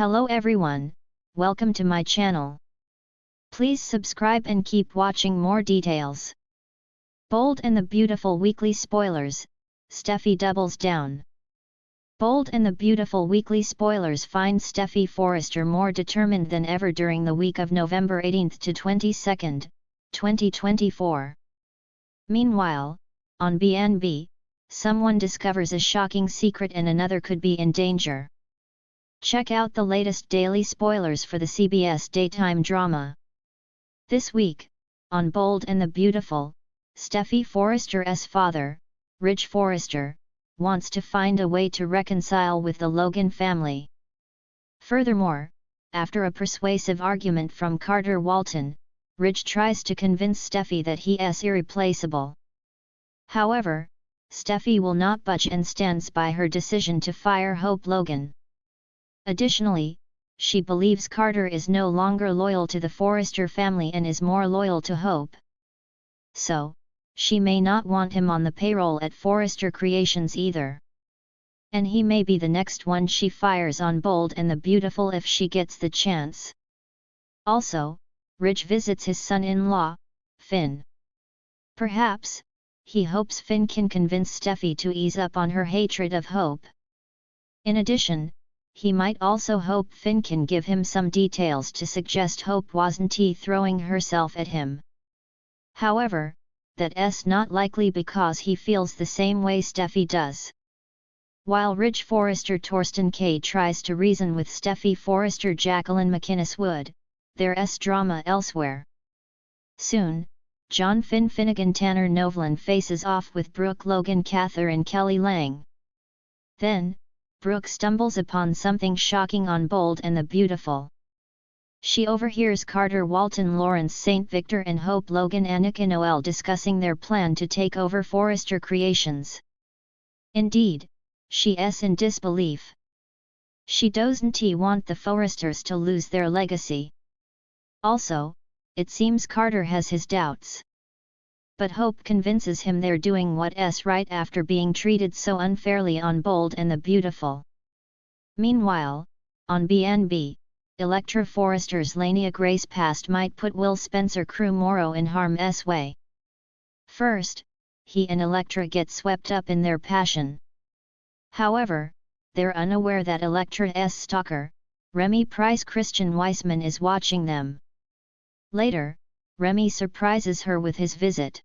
Hello everyone, welcome to my channel. Please subscribe and keep watching more details. Bold and the Beautiful weekly spoilers, Steffy doubles down. Bold and the Beautiful weekly spoilers find Steffy Forrester more determined than ever during the week of November 18 to 22, 2024. Meanwhile, on BNB, someone discovers a shocking secret and another could be in danger. Check out the latest daily spoilers for the CBS daytime drama. This week, on Bold and the Beautiful, Steffy Forrester's father, Ridge Forrester, wants to find a way to reconcile with the Logan family. Furthermore, after a persuasive argument from Carter Walton, Ridge tries to convince Steffy that he is irreplaceable. However, Steffy will not budge and stands by her decision to fire Hope Logan. Additionally, she believes Carter is no longer loyal to the Forrester family and is more loyal to Hope. So, she may not want him on the payroll at Forrester Creations either. And he may be the next one she fires on Bold and the Beautiful if she gets the chance. Also, Ridge visits his son-in-law, Finn. Perhaps, he hopes Finn can convince Steffy to ease up on her hatred of Hope. In addition, he might also hope Finn can give him some details to suggest Hope wasn't throwing herself at him. However, that's not likely because he feels the same way Steffy does. While Ridge Forrester Torsten K tries to reason with Steffy Forrester Jacqueline McInnes Wood, there's drama elsewhere. Soon, John Finn Finnegan Tanner Novlan faces off with Brooke Logan Catherine Kelly Lang. Then, Brooke stumbles upon something shocking on Bold and the Beautiful. She overhears Carter Walton Lawrence St. Victor and Hope Logan Annika Noel discussing their plan to take over Forrester Creations. Indeed, she's in disbelief. She doesn't want the Forresters to lose their legacy. Also, it seems Carter has his doubts. But Hope convinces him they're doing what's right after being treated so unfairly on Bold and the Beautiful. Meanwhile, on BNB, Electra Forrester's Lania Grace past might put Will Spencer Crew Morrow in harm's way. First, he and Electra get swept up in their passion. However, they're unaware that Electra's stalker, Remy Price Christian Weissman, is watching them. Later, Remy surprises her with his visit.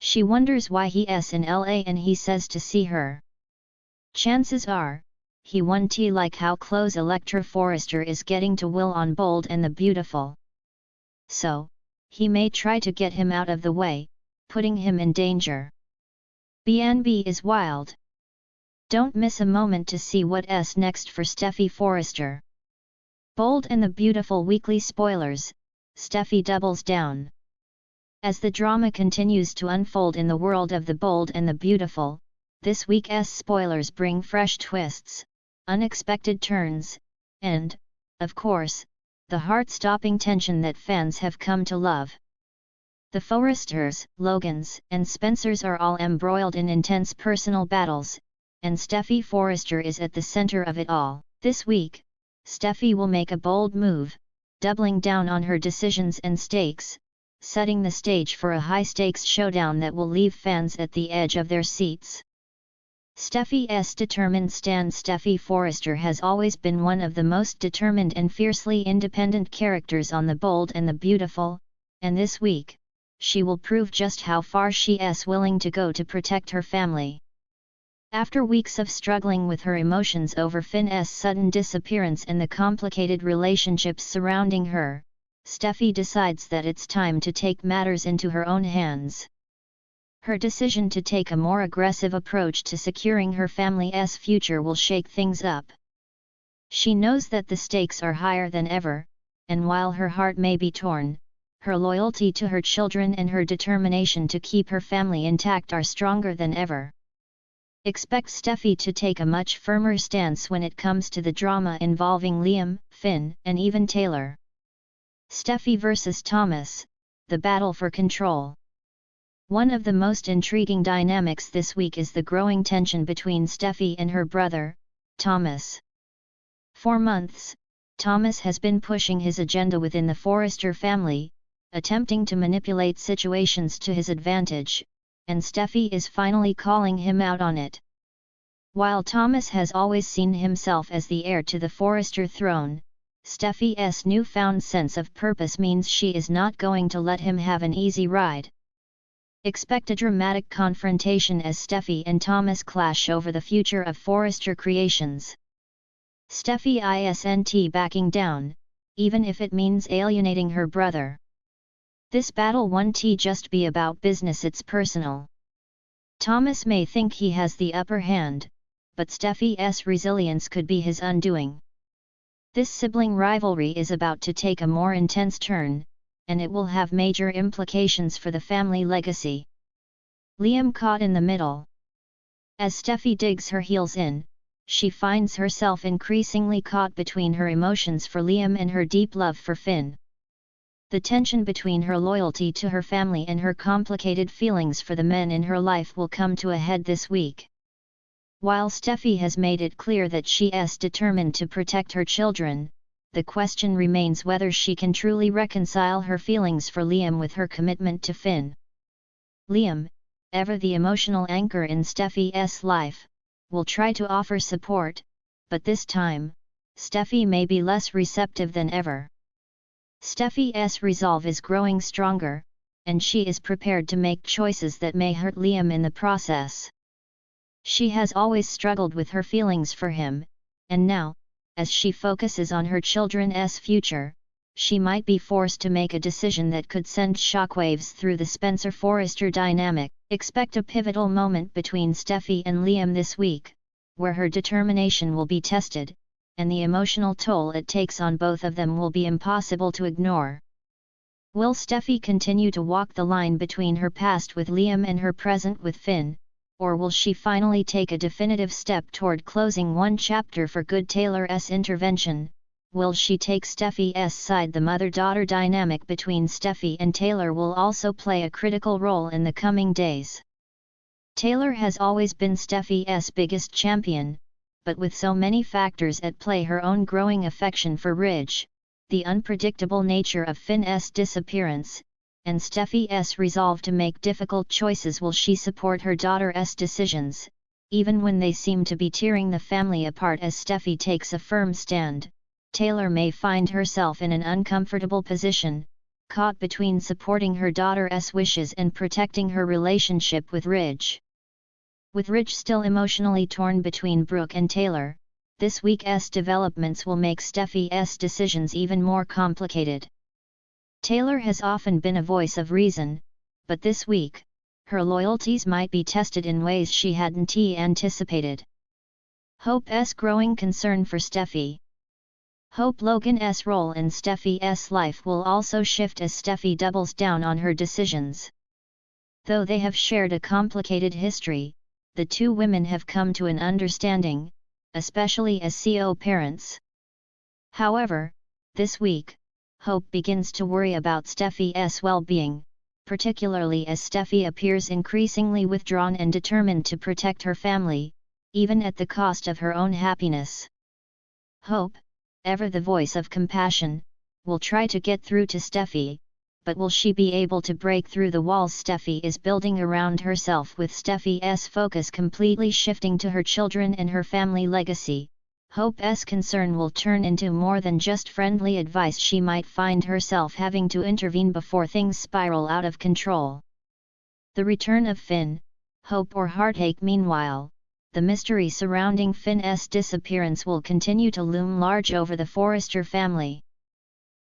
She wonders why he's in LA and he says to see her. Chances are, he won't like how close Electra Forrester is getting to Will on Bold and the Beautiful. So, he may try to get him out of the way, putting him in danger. BNB is wild. Don't miss a moment to see what's next for Steffy Forrester. Bold and the Beautiful weekly spoilers, Steffy doubles down. As the drama continues to unfold in the world of the Bold and the Beautiful, this week's spoilers bring fresh twists, unexpected turns, and, of course, the heart-stopping tension that fans have come to love. The Forresters, Logans, and Spencers are all embroiled in intense personal battles, and Steffy Forrester is at the center of it all. This week, Steffy will make a bold move, doubling down on her decisions and stakes, setting the stage for a high-stakes showdown that will leave fans at the edge of their seats. Steffy's determined stand. Steffy Forrester has always been one of the most determined and fiercely independent characters on the Bold and the Beautiful, and this week, she will prove just how far she's willing to go to protect her family. After weeks of struggling with her emotions over Finn's sudden disappearance and the complicated relationships surrounding her, Steffy decides that it's time to take matters into her own hands. Her decision to take a more aggressive approach to securing her family's future will shake things up. She knows that the stakes are higher than ever, and while her heart may be torn, her loyalty to her children and her determination to keep her family intact are stronger than ever. Expect Steffy to take a much firmer stance when it comes to the drama involving Liam, Finn, and even Taylor. Steffy vs. Thomas, the battle for control. One of the most intriguing dynamics this week is the growing tension between Steffy and her brother, Thomas. For months, Thomas has been pushing his agenda within the Forrester family, attempting to manipulate situations to his advantage, and Steffy is finally calling him out on it. While Thomas has always seen himself as the heir to the Forrester throne, Steffy's newfound sense of purpose means she is not going to let him have an easy ride. Expect a dramatic confrontation as Steffy and Thomas clash over the future of Forrester Creations. Steffy isn't backing down, even if it means alienating her brother. This battle won't just be about business, it's personal. Thomas may think he has the upper hand, but Steffy's resilience could be his undoing. This sibling rivalry is about to take a more intense turn, and it will have major implications for the family legacy. Liam caught in the middle. As Steffy digs her heels in, she finds herself increasingly caught between her emotions for Liam and her deep love for Finn. The tension between her loyalty to her family and her complicated feelings for the men in her life will come to a head this week. While Steffy has made it clear that she is determined to protect her children, the question remains whether she can truly reconcile her feelings for Liam with her commitment to Finn. Liam, ever the emotional anchor in Steffy's life, will try to offer support, but this time, Steffy may be less receptive than ever. Steffy's resolve is growing stronger, and she is prepared to make choices that may hurt Liam in the process. She has always struggled with her feelings for him, and now, as she focuses on her children's future, she might be forced to make a decision that could send shockwaves through the Spencer-Forrester dynamic. Expect a pivotal moment between Steffy and Liam this week, where her determination will be tested, and the emotional toll it takes on both of them will be impossible to ignore. Will Steffy continue to walk the line between her past with Liam and her present with Finn, or will she finally take a definitive step toward closing one chapter for good? Taylor's intervention. Will she take Steffy's side? The mother-daughter dynamic between Steffy and Taylor will also play a critical role in the coming days. Taylor has always been Steffy's biggest champion, but with so many factors at play, her own growing affection for Ridge, the unpredictable nature of Finn's disappearance, and Steffy's resolve to make difficult choices, will she support her daughter's decisions, even when they seem to be tearing the family apart? As Steffy takes a firm stand, Taylor may find herself in an uncomfortable position, caught between supporting her daughter's wishes and protecting her relationship with Ridge. With Ridge still emotionally torn between Brooke and Taylor, this week's developments will make Steffy's decisions even more complicated. Taylor has often been a voice of reason, but this week, her loyalties might be tested in ways she hadn't anticipated. Hope's growing concern for Steffy. Hope Logan's role in Steffy's life will also shift as Steffy doubles down on her decisions. Though they have shared a complicated history, the two women have come to an understanding, especially as co-parents. However, this week, Hope begins to worry about Steffy's well-being, particularly as Steffy appears increasingly withdrawn and determined to protect her family, even at the cost of her own happiness. Hope, ever the voice of compassion, will try to get through to Steffy, but will she be able to break through the walls Steffy is building around herself? With Steffy's focus completely shifting to her children and her family legacy, Hope's concern will turn into more than just friendly advice. She might find herself having to intervene before things spiral out of control. The return of Finn, hope or heartache? Meanwhile, the mystery surrounding Finn's disappearance will continue to loom large over the Forrester family.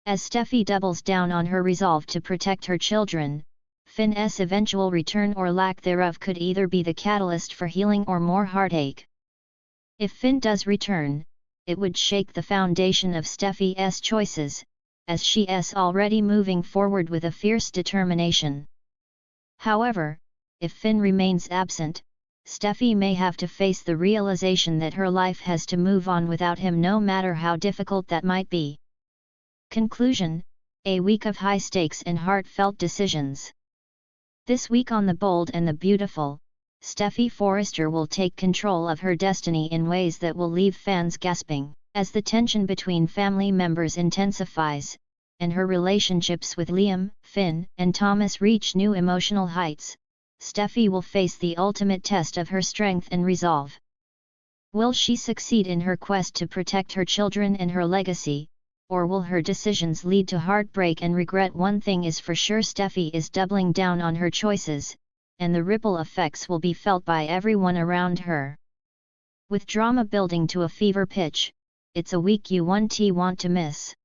As Steffy doubles down on her resolve to protect her children, Finn's eventual return or lack thereof could either be the catalyst for healing or more heartache. If Finn does return, it would shake the foundation of Steffy's choices, as she is already moving forward with a fierce determination. However, if Finn remains absent, Steffy may have to face the realization that her life has to move on without him, no matter how difficult that might be. Conclusion: a week of high stakes and heartfelt decisions. This week on The Bold and the Beautiful, Steffy Forrester will take control of her destiny in ways that will leave fans gasping. As the tension between family members intensifies, and her relationships with Liam, Finn, and Thomas reach new emotional heights, Steffy will face the ultimate test of her strength and resolve. Will she succeed in her quest to protect her children and her legacy, or will her decisions lead to heartbreak and regret? One thing is for sure, Steffy is doubling down on her choices, and the ripple effects will be felt by everyone around her. With drama building to a fever pitch, it's a week you won't want to miss.